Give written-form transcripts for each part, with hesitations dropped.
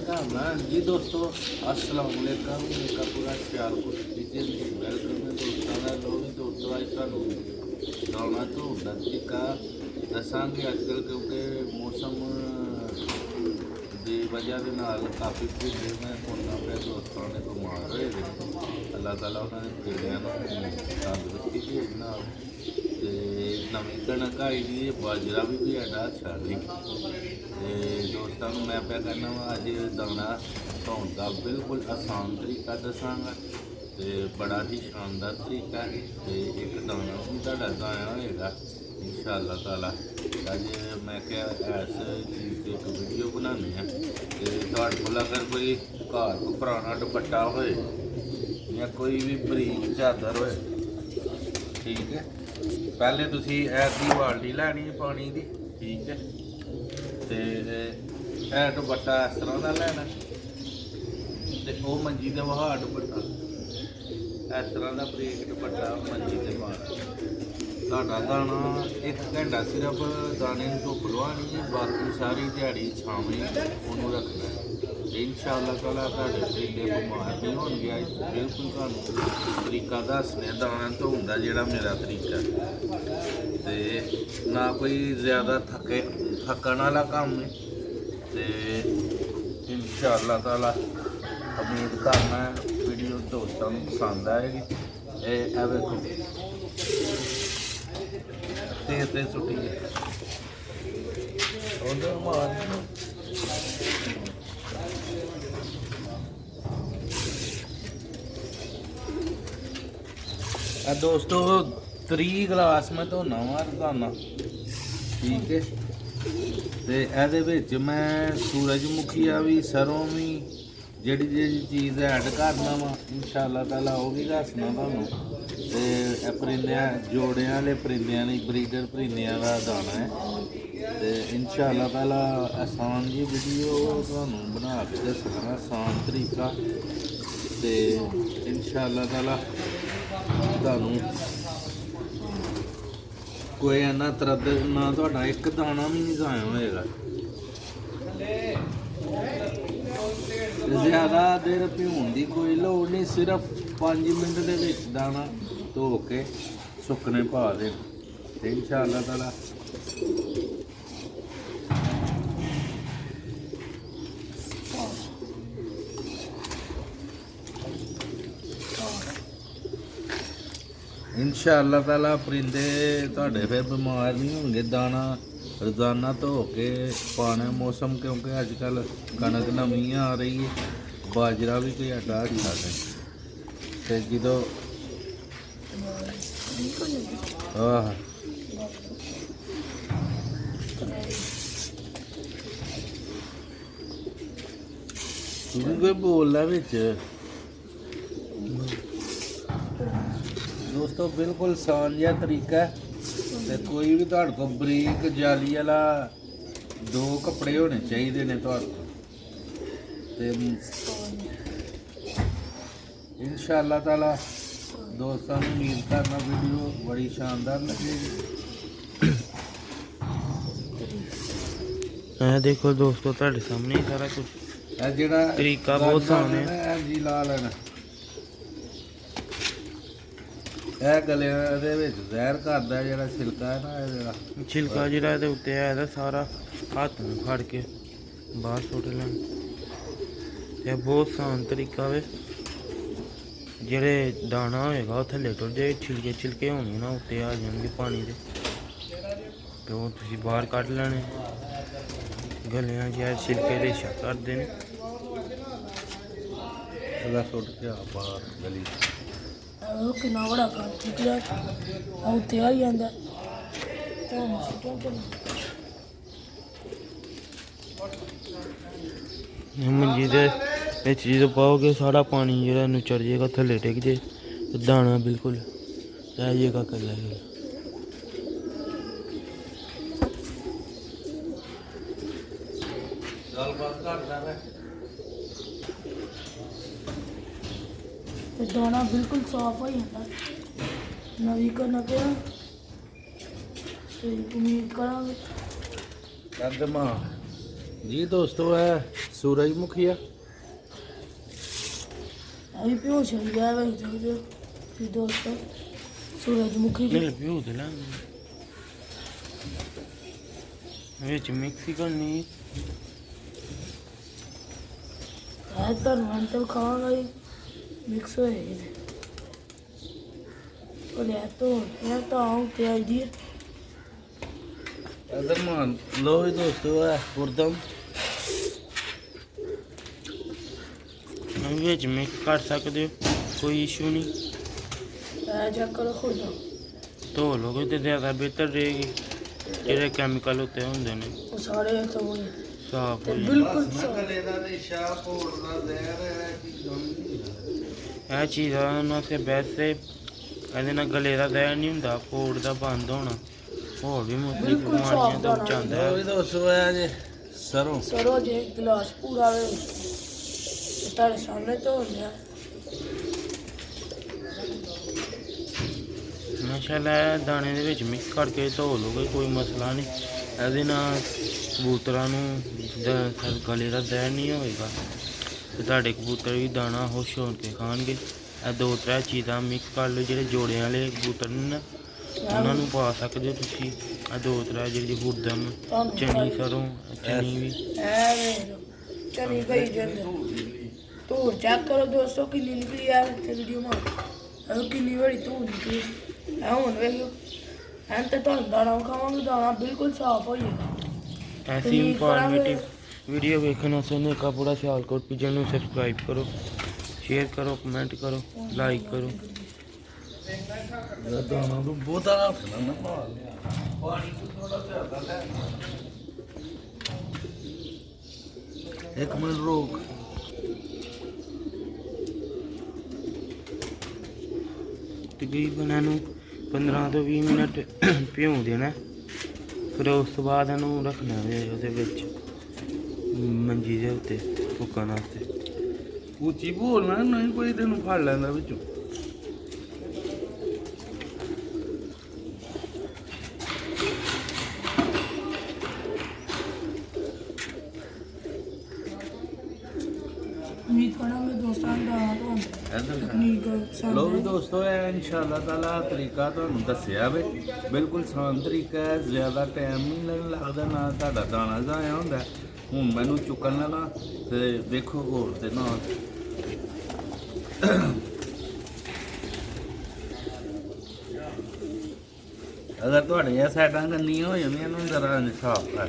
करना जी दोस्तों अस्सलाम वालेकुम मेरा पूरा सियालकोट डिवीजन वेलकम है दोस्तों का लोग दोस्तों आज ਤੁਹਾਨੂੰ ਦਾਣਾ ਤੋਂ ਦਾ ਤਰੀਕਾ ਦੱਸਾਂਗੇ ਅੱਜਕੱਲ ਕਿਉਂਕਿ ਮੌਸਮ ਦੀ ਵਜ੍ਹਾ ਦੇ ਨਾਲ ਕਾਫੀ ਭੀੜੇ ਮੈਂ ਸੁਣਦਾ ਪਿਆ ਦੋਸਤਾਂ ਨੇ ਬਿਮਾਰ ਹੋਏ ਨੇ ਅੱਲਾਹ ਤਾਲਾ ਉਹਨਾਂ ਦੇ ਭੀੜਿਆਂ ਨੂੰ ਤੰਦਰੁਸਤੀ ਭੇਜਣਾ ਤੇ ਨਵੀਂ ਕਣਕ ਆਈ ਦੀ ਬਾਜਰਾ ਵੀ ਸਾਡਾ ਛੱਡ ਲਈ ਤੇ ਦੋਸਤਾਂ ਨੂੰ ਮੈਂ ਪਿਆ ਕਰਨਾ ਵਾ ਅੱਜ ਦਾਣਾ ਧੋਣ ਦਾ ਬਿਲਕੁਲ ਆਸਾਨ ਤਰੀਕਾ ਦੱਸਾਂਗਾ ਤੇ ਬੜਾ ਹੀ ਸ਼ਾਨਦਾਰ ਤਰੀਕਾ ਹੈ ਤੇ ਇੱਕ ਦਾਣਾ ਵੀ ਤੁਹਾਡਾ ਦਾਇਆ ਹੋਏਗਾ इंशाअल्लाह ताला अज मैं क्या इस चीज़ की एक वीडियो बनाने हैं तो तुहाडे कोल अगर कोई घर को पुराना दुपट्टा होए या कोई भी बरीक चादर होए ठीक है पहले तुसी ऐसी बाल्टी लैनी है पानी की ठीक है तो यह दुपट्टा इस तरह का लैना तो वह मंजी के वहा दुपट्टा इस तरह का बरीक दुपट्टा मंजी के वहा ਤੁਹਾਡਾ ਦਾਣਾ 1 ਘੰਟਾ ਸਿਰਫ ਦਾਣੇ ਨੂੰ ਧੁੱਪ ਲਵਾਉਣੀ ਹੈ ਬਾਕੀ ਸਾਰੀ ਦਿਹਾੜੀ ਛਾਵੇਂ ਉਹਨੂੰ ਰੱਖਣਾ ਹੈ ਇਨਸ਼ਾਅੱਲਾ ਤਾਲਾ ਤੁਹਾਡੇ ਪਰਿੰਦੇ ਬਿਮਾਰ ਨਹੀਂ ਹੋਣਗੇ ਅੱਜ ਬਿਲਕੁਲ ਤੁਹਾਨੂੰ ਤਰੀਕਾ ਦੱਸਣਾ ਦਾਣਾ ਧੋਣ ਦਾ ਜਿਹੜਾ ਮੇਰਾ ਤਰੀਕਾ ਤੇ ਨਾ ਕੋਈ ਜ਼ਿਆਦਾ ਥੱਕਣ ਵਾਲਾ ਕੰਮ ਹੈ ਤੇ ਇਨਸ਼ਾਅੱਲਾ ਤਾਲਾ ਉਮੀਦ ਕਰਨਾ ਵੀਡੀਓ ਦੋਸਤਾਂ ਨੂੰ ਪਸੰਦ ਆਏਗੀ ਇਹ ਵੇਖੋ ਤੇ ਸੁੱਟੀ ਉਹਦੇ ਮਾਰ दोस्तों 3 गिलास मैं धोना वा रोजाना ठीक है तो ये मैं सूरजमुखी भी सरों भी जी चीज़ ऐड करना वा इंशाअल्लाह ताला वो भी दसना तुहानू तो परिंदियां जोड़ियां वाले परिंदियां ब्रीडर परिंदियां का दाना है तो इंशाअल्लाह ताला आसान जी वीडियो तुहानू बना के दसना आसान तरीका तो इंशाअल्लाह ताला तुहानू कोई इन्ना तरद ना तुहाडा एक दाना भी नहीं जाया होएगा ज़्यादा देर भ्यूण की कोई लोड़ नहीं सिर्फ 5 मिनट के दाना धो के सुकने पा दे इंशाअल्लाह ताला इंशाअल्लाह ताला परिंदे तुहाडे फिर बीमार नहीं होंगे दाना रोजाना धो के पाने मौसम क्योंकि अजकल कणक नवी आ रही है बाजरा भी कोई अड्डा अच्छा है तो जो तू कोई बोलना बिच दोस्तों बिल्कुल आसान जिहा तरीका है तो कोई भी तुहाडे कोल बरीक जाली वाला 2 कपड़े होने चाहिए ने तुहाडे इंशाअल्लाह ताला दोस्तों उम्मीद करना वीडियो बड़ी शानदार लगेगी देखो दोस्तों तुहाडे सामने सारा कुछ जेड़ा तरीका बहुत आसान है जी ला लेना ਇਹ ਗਲਿਆਂ ਦੇ ਵਿੱਚ ਜ਼ਹਿਰ ਕਰਦਾ ਜਿਹੜਾ ਛਿਲਕਾ ਹੈ ਨਾ ਇਹ ਜਿਹੜਾ ਛਿਲਕਾ ਜਿਹੜਾ ਇਹਦੇ ਉੱਤੇ ਹੈ ਇਹਦਾ ਸਾਰਾ ਹੱਥ ਨੂੰ ਫੜ ਕੇ ਬਾਹਰ ਸੁੱਟ ਲੈਣਾ ਇਹ ਬਹੁਤ ਆਸਾਨ ਤਰੀਕਾ ਵੇ ਜਿਹੜੇ ਦਾਣਾ ਹੋਏਗਾ ਉਹ ਥੱਲੇ ਟੁੱਟ ਜਾਏ ਛਿਲਕੇ ਹੋਣਗੇ ਨਾ ਉੱਤੇ ਆ ਜਾਣਗੇ ਪਾਣੀ ਦੇ ਤੇ ਉਹ ਤੁਸੀਂ ਬਾਹਰ ਕੱਢ ਲੈਣੇ ਗਲਿਆਂ 'ਚ ਛਿਲਕੇ ਰੇਸ਼ਾ ਕਰਦੇ ਨੇ ਇਹਦਾ ਸੁੱਟ ਕੇ ਆ ਬਾਹਰ ਗਲੀ कितना बड़ा काट निकला उत्ते आ जाता मंजी के चीज़ पाओगे सारा पानी जो चढ़ जाएगा थले टिक जाए तो दाना बिल्कुल रह जाएगा कला दाना बिल्कुल साफ हो जाता नवी कनक उम्मीद करा जी दोस्तों है ਸੂਰਜਮੁਖੀ ਆ ਅਭੀ ਪਿਓ ਚਲ ਗਿਆ ਵੇ ਜੋ ਫਿਰ ਦੋਸਤੋ ਸੂਰਜਮੁਖੀ ਵੀ ਨਹੀਂ ਪਿਓ ਦੇ ਲਾ ਵਿੱਚ ਮਿਕਸੀ ਕਰਨੀ ਹੈ ਤਾਂ ਮੰਤਲ ਖਾਵਾਂਗਾ ਮਿਕਸ ਹੋਏ ਨੇ ਉਹ ਲੈ ਤਾਂ ਆਉਂ ਤੇ ਆਈ ਦੀ ਇਧਰ ਮਾਨ ਲੋ ਵੀ ਦੋਸਤੋ ਆ ਗੁਰਦਮ ਵਿੱਚ ਮਿਕਸ ਕਰ ਸਕਦੇ ਹੋ ਕੋਈ ਇਸ਼ੂ ਨਹੀਂ ਐ ਜਾ ਕਰੋ ਖੁਦਾ ਧੋ ਲੋਗੇ ਤੇ ਜ਼ਿਆਦਾ ਬਿਹਤਰ ਰਹੇਗੀ ਜਿਹੜੇ ਕੈਮੀਕਲ ਉੱਤੇ ਹੁੰਦੇ ਨੇ ਉਹ ਸਾਰੇ ਤੋਂ ਸਾਫ ਤੇ ਹੋ ਜਾਣ ਬਿਲਕੁਲ ਸਾਫ਼। ਗਲੇ ਦਾ ਤੇ ਸ਼ਾਹ ਭੋੜ ਦਾ ਜ਼ਹਿਰ ਹੈ ਕਿ ਇਹ ਚੀਜ਼ਾਂ ਨਾਲ ਤੇ ਵੈਸੇ ਇਹਦੇ ਨਾਲ ਗਲੇ ਦਾ ਦਹਿ ਨਹੀਂ ਹੁੰਦਾ ਕੋੜ ਦਾ ਬੰਦ ਹੋਣਾ ਹੋਰ ਵੀ ਮੁੱਖ ਬਿਲਕੁਲ ਬਿਮਾਰੀਆਂ ਸਾਫ਼ ਤੋਂ ਦਾਣਾ। ਬਚਾਉਂਦਾ ਲੋ ਵੀ ਹੈ ਦੋਸਤੋ ਆ ਜੇ ਸਰੋਂ ਸਰੋ ਜੇ ਗਲਾਸ ਪੂਰਾ ਵੇ ਤਾਰੇ ਸਾਹਮਣੇ ਤੋਂ ਲਿਆ ਮਾਸ਼ਾਅੱਲਾ ਦਾਣੇ ਦੇ ਵਿੱਚ ਮਿਕਸ ਕਰਕੇ ਧੋ ਲੋਗੇ ਕੋਈ ਮਸਲਾ ਨਹੀਂ ਇਹਦੇ ਨਾਲ ਕਬੂਤਰਾਂ ਨੂੰ ਗਲੇ ਦਾ ਦਹਿ ਨਹੀਂ ਹੋਏਗਾ ਤੇ ਤੁਹਾਡੇ ਕਬੂਤਰ ਵੀ ਦਾਣਾ ਖੁਸ਼ ਹੋ ਕੇ ਖਾਣਗੇ ਇਹ ਦੋ ਤਰ੍ਹਾਂ ਚੀਜ਼ਾਂ ਮਿਕਸ ਕਰ ਲਓ ਜਿਹੜੇ ਜੋੜਿਆਂ ਵਾਲੇ ਕਬੂਤਰ ਨੇ ਨਾ ਉਹਨਾਂ ਨੂੰ ਪਾ ਸਕਦੇ ਹੋ ਤੁਸੀਂ ਇਹ ਦੋ ਤਰ੍ਹਾਂ ਜਿਹੜੀ ਹੁਰਦਮ ਚਣੀ ਸਰੋਂ ਚਣੀ ਵੀ ਐ ਵੇ ਚਲੀ ਗਈ ਜੰਦ ਤੂੰ ਚੈੱਕ ਕਰੋ ਦੋਸਤੋ ਕਿੰਨੀ ਨਿਕਲੀ ਆ ਇੱਥੇ ਵੀਡੀਓ ਮਾ ਇਹ ਕਿੰਨੀ ਬੜੀ ਤੂੰ ਨਿਕਲੀ ਐ ਹੁਣ ਵੇਖੋ ਐਂ ਤੇ ਤੁਹਾਨੂੰ ਦਾਣਾ ਖਾਵਾਂਗੇ ਦਾਣਾ ਬਿਲਕੁਲ ਸਾਫ਼ ਹੋ ਜਾਏਗਾ ऐसी इंफॉर्मेटिव वीडियो देखने सुनने का पूरा सियालकोट की चैनल सब्सक्राइब करो शेयर करो कमेंट करो लाइक करो ਦਾਣਾ ਨੂੰ ਬਹੁਤਾ ਹੱਥ ਨਾ ਮਾਰ ਪਾਣੀ ਤੋਂ ਥੋੜਾ ਜ਼ਿਆਦਾ ਲੈ ਇੱਕ ਮਿੰਟ ਰੋਕ तकरीबन इनू 15 ਤੋਂ 20 ਮਿੰਟ ਭਿਉਂ ਦੇਣਾ ਫਿਰ ਉਸ ਤੋਂ ਬਾਅਦ ਇਹਨੂੰ ਰੱਖਣਾ ਹੈ ਉਹਦੇ ਵਿੱਚ ਮੰਜੀ ਦੇ ਉੱਤੇ ਸੁੱਕਣ ਵਾਸਤੇ ਉੱਚੀ ਬੋਲਣਾ ਨਹੀਂ ਕੋਈ ਤੈਨੂੰ ਫੜ ਲੈਂਦਾ ਵਿੱਚੋਂ ਉਮੀਦ ਕਰਾਂਗੇ ਦੋਸਤਾਂ ਦਾ ਤਕਨੀਕ ਲੋ ਵੀ ਦੋਸਤੋ ਇਹ ਇਨਸ਼ਾਅੱਲਾ ਤਾਲਾ ਤਰੀਕਾ ਤੁਹਾਨੂੰ ਦੱਸਿਆ ਵੇ ਬਿਲਕੁਲ ਆਸਾਨ ਤਰੀਕਾ ਹੈ ਜ਼ਿਆਦਾ ਟਾਈਮ ਨਹੀਂ ਲੱਗਦਾ ਨਾ ਤੁਹਾਡਾ ਦਾਣਾ ਜ਼ਾਇਆ ਹੁੰਦਾ ਹੁਣ ਮੈਨੂੰ ਚੁੱਕਣ ਲੈਣਾ ਤੇ ਵੇਖੋ ਹੋਰ ਤੇ ਨਾਲ ਅਗਰ ਤੁਹਾਡੀਆਂ ਸਾਈਡਾਂ ਗੰਦੀਆਂ ਹੋ ਜਾਂਦੀਆਂ ਇਹਨੂੰ ਜ਼ਰਾ ਸਾਫ਼ ਕਰ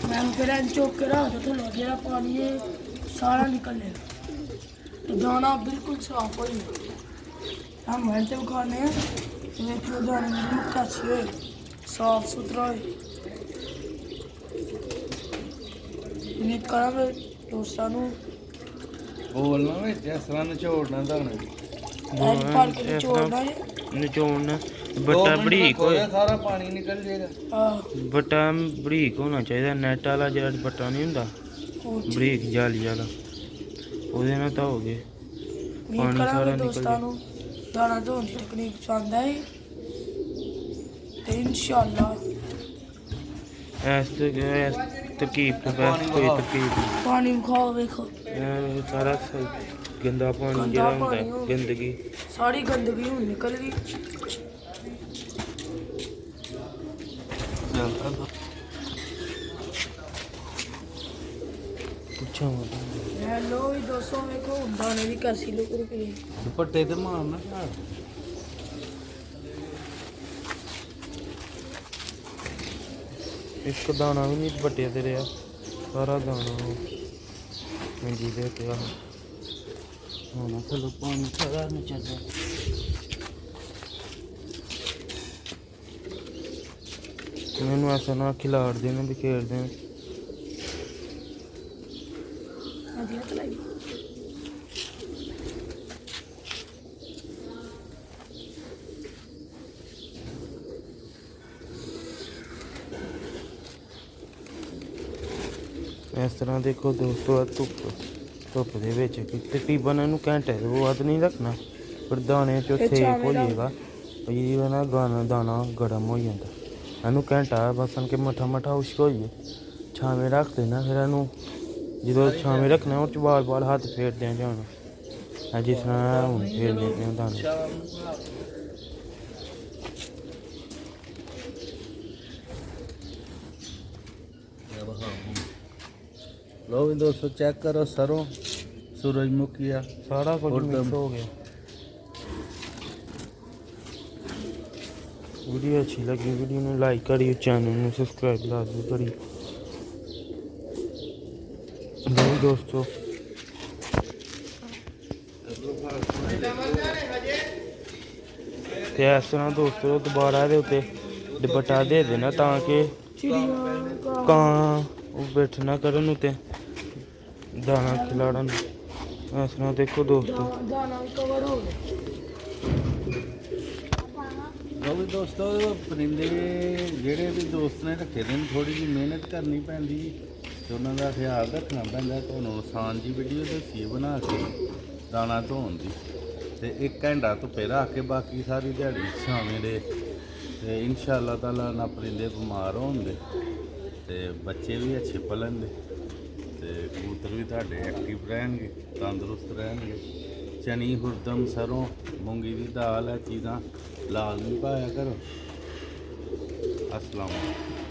ਮੈਂ ਫਿਰ ਐਂ ਚੁੱਕ ਕੇ ਰੱਖ ਦਿੱਤਾ ਜਿਹੜਾ ਪਾਣੀ ਹੈ ਸਾਰਾ ਨਿਕਲ ਲਿਆ ਤੇ ਦਾਣਾ ਬਿਲਕੁਲ ਸਾਫ਼ ਹੋ ਜਾਏਗਾ ਹਮ ਮੈਂ ਤੇ ਖਾਣੇ ਆ ਤੇ ਵੇਖੋ ਦਾਣੇ ਬਿਲਕੁਲ ਕਾਸੀ ਹੋਏ ਸਾਫ਼ ਸੁਥਰਾ ਹੋਏ ਉਮੀਦ ਕਰਾਂਗੇ ਦੋਸਤਾਂ ਨੂੰ ਬੋਲਣਾ ਵਿੱਚ ਇਸ ਤਰ੍ਹਾਂ ਨਿਚੋੜਨਾ ਦਾਣੇ ਐਂ ਫੜ ਕੇ ਨਿਚੋੜਨਾ ਹੈ ਨਿਚੋੜਨਾ ਬੱਟਾ ਬਰੀਕ ਹੋਏ ਸਾਰਾ ਪਾਣੀ ਨਿਕਲ ਜਾਏਗਾ ਆਹ ਬੱਟਾ ਬਰੀਕ ਹੋਣਾ ਚਾਹੀਦਾ ਨੈਟ ਵਾਲਾ ਜਿਹੜਾ ਬੱਟਾ ਨਹੀਂ ਹੁੰਦਾ ਬਰੀਕ ਜਾਲੀ ਵਾਲਾ ਉਹਦੇ ਨਾਲ ਧੋਗੇ ਉਮੀਦ ਪਾਣੀ ਸਾਰਾ ਕਰਾਂਗੇ ਨਿਕਲ ਦੋਸਤਾਂ ਨੂੰ ਦਾਣਾ ਧੋਣ ਦੀ ਤਕਨੀਕ ਪਸੰਦ ਆਈ ਤੇ ਇਨਸ਼ਾਅੱਲਾ ਇਸ ਤਰਕੀਬ ਤੋਂ ਬਸ ਕੋਈ ਤਰਕੀਬ ਨਹੀਂ ਪਾਣੀ ਖਾਓ ਵੇਖੋ ਇਹ ਸਾਰਾ ਗੰਦਾ ਪਾਣੀ ਜਿਹੜਾ ਹੁੰਦਾ ਗੰਦਗੀ ਸਾਰੀ ਗੰਦਗੀ ਹੁਣ ਨਿਕਲ ਗਈ ਪੁੱਛਾਂ ਹੈਲੋ ਵੀ ਦੋਸਤੋ ਵੇਖੋ ਹੁਣ ਦਾਣੇ ਦੀ ਕਾਸੀ ਲੁਕ ਰਹੀ ਦੁਪੱਟੇ ਤੇ ਮਾਰਨਾ ਘਰ ਇੱਕ ਦਾਣਾ ਵੀ ਨਹੀਂ ਵੱਟਿਆ ਤੇ ਰਿਹਾ ਸਾਰਾ ਦਾਣਾ ਮੰਜੀ ਦੇ ਉੱਤੇ ਆ ਹੁਣ ਚਲੋ ਪਾਣੀ ਸਾਰਾ ਨਿਚੜਦਾ ਮੈਨੂੰ ਐਸਾ ਨਾ ਖਿਲਾੜ ਦੇਣਾ ਵੀ ਖੇਡ ਦੇਣ ਵਧੀਆ ਚਲਾਈ ਇਸ ਤਰ੍ਹਾਂ ਦੇਖੋ ਦੋਸਤੋ ਆਹ ਧੁੱਪ ਦੇ ਵਿੱਚ ਤਕਰੀਬਨ ਇਹਨੂੰ ਘੰਟੇ ਤੋਂ ਵੱਧ ਨਹੀਂ ਰੱਖਣਾ ਪਰ ਦਾਣੇ ਚੋਂ ਇਹ ਸੇਕ ਛਾਵੇਂ ਹੋ ਦਾ- ਜਾਏਗਾ ਜਿਹਦੀ ਵਜ੍ਹਾ ਨਾਲ ਦਾਣਾ ਗਰਮ ਹੋ ਜਾਂਦਾ ਇਹਨੂੰ ਘੰਟਾ ਬਸਣ ਕੇ ਮੱਠਾ ਮੱਠਾ ਉਸ਼ਕ ਹੋਈਏ ਛਾਵੇਂ ਰੱਖ ਦੇਣਾ। ਫਿਰ ਇਹਨੂੰ ਜਦੋਂ ਛਾਵੇਂ ਰੱਖਣਾ ਉਹ 'ਚ ਵਾਲ ਹੱਥ ਫੇਰਦਿਆਂ ਜਾਣਾ ਜਿਸ ਤਰ੍ਹਾਂ ਹੁਣ ਫੇਰਦੇ ਪਏ ਦਾਣੇ। लो भी दोस्तों चेक करो सरों सूरजमुखी ਸਾਰਾ ਕੁਝ ਮਿਕਸ ਹੋ ਗਿਆ। ਵੀਡੀਓ ਅੱਛੀ ਲੱਗੀ ਵੀਡੀਓ ਨੂੰ ਲਾਈਕ ਕਰਿਓ, ਚੈਨਲ ਨੂੰ ਸਬਸਕ੍ਰਾਈਬ ਲਾਜ਼ਮੀ ਕਰਿਓ। ਲਓ ਦੋਸਤੋ ਤੇ ਇਸ ਤਰ੍ਹਾਂ ਦੋਸਤੋ ਦੁਬਾਰਾ ਇਹਦੇ ਉੱਤੇ ਦੁਪੱਟਾ ਦੇ ਦੇਣਾ ਤਾਂ ਕਿ ਕਾਂ ਉਹ ਬੈਠ ਨਾ ਕਰਨ ਉੱਤੇ ਦਾਣਾ ਖਿਲਾੜਨ। ਇਸ ਤਰ੍ਹਾਂ ਦੇਖੋ ਦੋਸਤੋ ਦਾਣਾ ਵੀ ਕਵਰ ਹੋ ਗਿਆ। ਲਓ ਵੀ ਦੋਸਤੋ ਪਰਿੰਦੇ ਜਿਹੜੇ ਵੀ ਦੋਸਤ ਨੇ ਰੱਖੇ ਦੇ ਨੇ ਥੋੜੀ ਜਿਹੀ ਮਿਹਨਤ ਕਰਨੀ ਪੈਂਦੀ ਤੇ ਉਹਨਾਂ ਦਾ ਖਿਆਲ ਰੱਖਣਾ ਪੈਂਦਾ। ਤੁਹਾਨੂੰ ਆਸਾਨ ਜੀ ਵੀਡੀਓ ਦੱਸੀ ਬਣਾ ਕੇ ਦਾਣਾ ਧੋਣ ਦੀ ਤੇ 1 ਘੰਟਾ ਧੁੱਪੇ ਰੱਖ ਕੇ ਬਾਕੀ ਸਾਰੀ ਦਿਹਾੜੀ ਛਾਵੇਂ ਦੇ ਤੇ ਇਨਸ਼ਾਅੱਲਾ ਤਾਲਾ ਨਾ ਪਰਿੰਦੇ ਬਿਮਾਰ ਹੋਣਗੇ ਤੇ ਬੱਚੇ ਵੀ ਅੱਛੇ ਪਲਣਗੇ ਤੇ ਕਬੂਤਰ ਵੀ ਤੁਹਾਡੇ ਐਕਟਿਵ ਰਹਿਣਗੇ, ਤੰਦਰੁਸਤ ਰਹਿਣਗੇ। ਚਨੀ ਹੁਰਦਮ ਸਰੋਂ ਮੂੰਗੀ ਦੀ ਦਾਲ ਇਹ ਚੀਜ਼ਾਂ ਲਾਜ਼ਮੀ ਪਾਇਆ ਕਰੋ। ਅਸਲਾਮ ਵਾਲੇਕੁਮ।